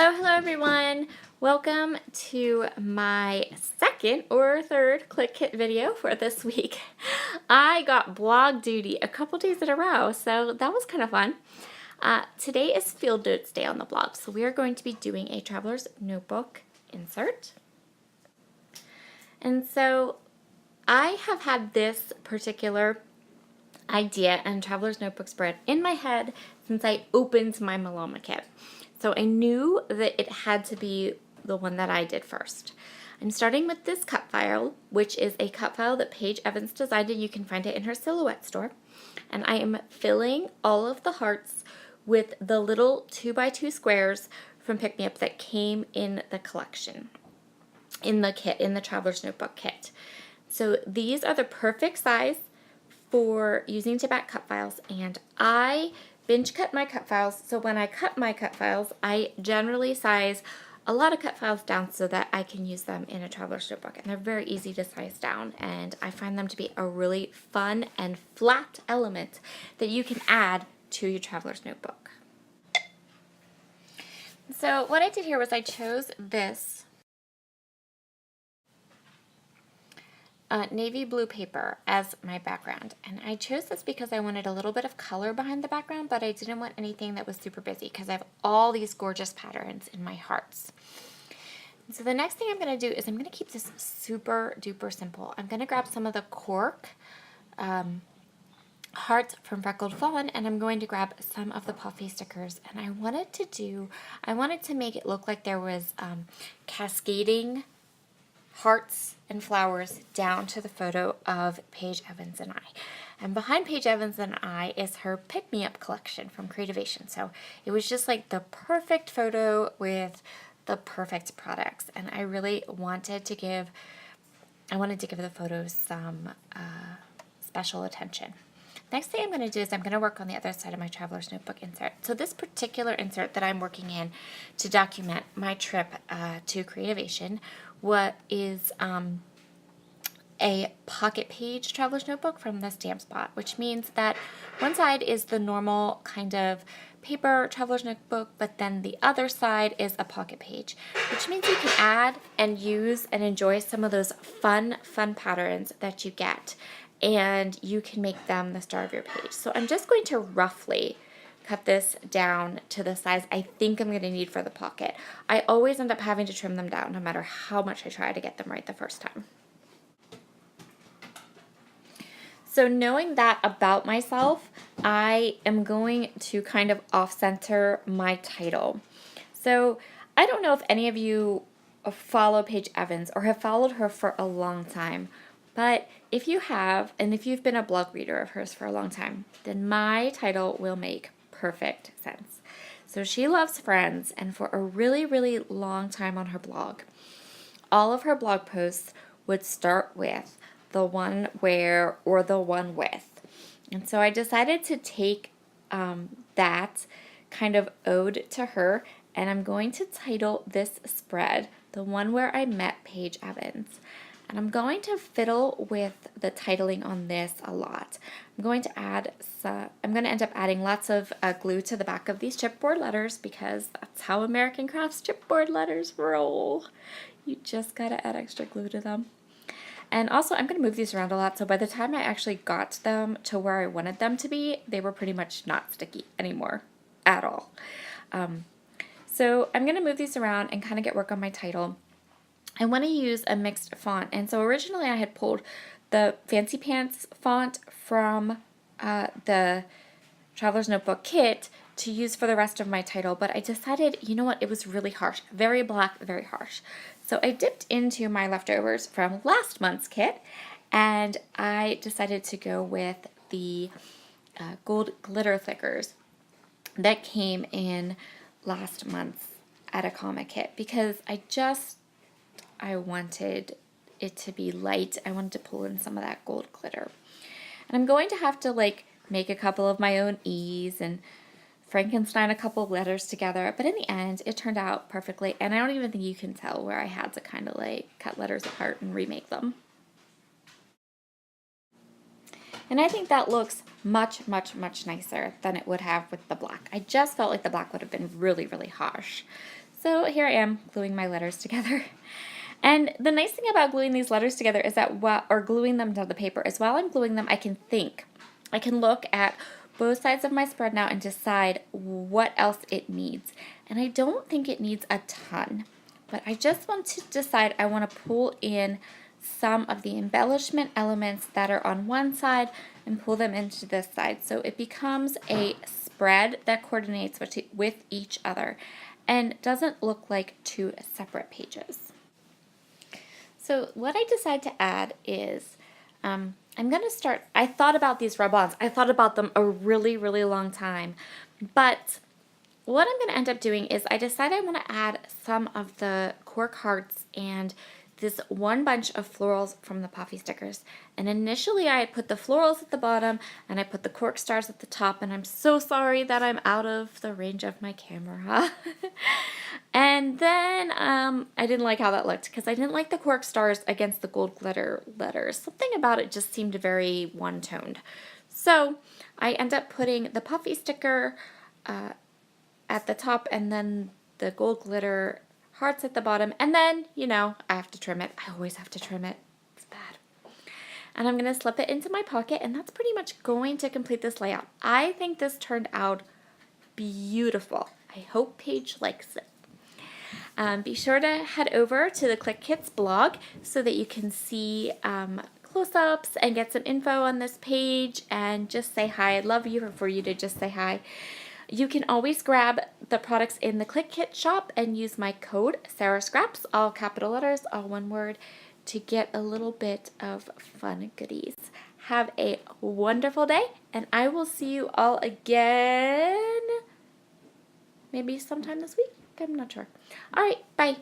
Hello everyone! Welcome to my second or third Clique Kit video for this week. I got blog duty a couple days in a row, so that was kind of fun. Today is Field Notes Day on the blog, so we are going to be doing a traveler's notebook insert. And so I have had this particular idea and traveler's notebook spread in my head since I opened my Maloma kit. So I knew that it had to be the one that I did first. I'm starting with this cut file, which is a cut file that Paige Evans designed, and you can find it in her Silhouette store. And I am filling all of the hearts with the little 2x2 squares from Pick Me Up that came in the collection, in the kit, in the Traveler's Notebook kit. So these are the perfect size for using to back cut files, and I binge cut my cut files, so when I cut my cut files, I generally size a lot of cut files down so that I can use them in a traveler's notebook, and they're very easy to size down, and I find them to be a really fun and flat element that you can add to your traveler's notebook. So what I did here was I chose this navy blue paper as my background, and I chose this because I wanted a little bit of color behind the background, but I didn't want anything that was super busy because I have all these gorgeous patterns in my hearts. And so the next thing I'm going to do is I'm going to keep this super duper simple. I'm going to grab some of the cork hearts from Freckled Fawn, and I'm going to grab some of the puffy stickers, and I wanted to make it look like there was cascading hearts and flowers down to the photo of Paige Evans and I. And behind Paige Evans and I is her Pick Me Up collection from Creativation. So it was just like the perfect photo with the perfect products. And I really wanted to give the photos some special attention. Next thing I'm going to do is I'm going to work on the other side of my traveler's notebook insert. So this particular insert that I'm working in to document my trip to Creativation is a pocket page traveler's notebook from the Stamp Spot, which means that one side is the normal kind of paper traveler's notebook, but then the other side is a pocket page, which means you can add and use and enjoy some of those fun patterns that you get, and you can make them the star of your page. So I'm just going to roughly cut this down to the size I think I'm going to need for the pocket. I always end up having to trim them down no matter how much I try to get them right the first time. So knowing that about myself, I am going to kind of off-center my title. So I don't know if any of you follow Paige Evans or have followed her for a long time, but if you have, and if you've been a blog reader of hers for a long time, then my title will make perfect sense. So she loves Friends, and for a really, really long time on her blog, all of her blog posts would start with the one where or the one with. And so I decided to take that kind of ode to her, and I'm going to title this spread The One Where I Met Paige Evans. And I'm going to fiddle with the titling on this a lot. I'm going to end up adding lots of glue to the back of these chipboard letters because that's how American Crafts chipboard letters roll. You just gotta add extra glue to them. And also, I'm going to move these around a lot, so by the time I actually got them to where I wanted them to be, they were pretty much not sticky anymore at all. So I'm going to move these around and kind of get work on my title. I want to use a mixed font, and so originally I had pulled the Fancy Pants font from the Traveler's Notebook kit to use for the rest of my title, but I decided, you know what, it was really harsh, very black, very harsh. So I dipped into my leftovers from last month's kit, and I decided to go with the gold glitter thickers that came in last month's Atacama kit because I wanted it to be light. I wanted to pull in some of that gold glitter. And I'm going to have to make a couple of my own E's and Frankenstein a couple of letters together, but in the end it turned out perfectly, and I don't even think you can tell where I had to kind of cut letters apart and remake them. And I think that looks much nicer than it would have with the black. I just felt like the black would have been really harsh. So here I am gluing my letters together. And the nice thing about gluing these letters together is that or gluing them to the paper is while I'm gluing them, I can think. I can look at both sides of my spread now and decide what else it needs. And I don't think it needs a ton, but I just want to decide I want to pull in some of the embellishment elements that are on one side and pull them into this side. So it becomes a spread that coordinates with each other and doesn't look like two separate pages. So what I decided to add is I'm going to start, I thought about these rub-ons. I thought about them a really, really long time. But what I'm going to end up doing is I decided I want to add some of the cork hearts and this one bunch of florals from the puffy stickers. And initially I had put the florals at the bottom and I put the cork stars at the top, and I'm so sorry that I'm out of the range of my camera. And then I didn't like how that looked because I didn't like the cork stars against the gold glitter letters. Something about it just seemed very one-toned. So I end up putting the puffy sticker at the top and then the gold glitter hearts at the bottom, and then, you know, I have to trim it. I always have to trim it. It's bad. And I'm going to slip it into my pocket, and that's pretty much going to complete this layout. I think this turned out beautiful. I hope Paige likes it. Be sure to head over to the Clique Kits blog so that you can see close-ups and get some info on this page and just say hi. I'd love for you to just say hi. You can always grab the products in the Clique Kit shop and use my code SaraScraps, all capital letters, all one word, to get a little bit of fun goodies. Have a wonderful day, and I will see you all again maybe sometime this week. I'm not sure. All right, bye.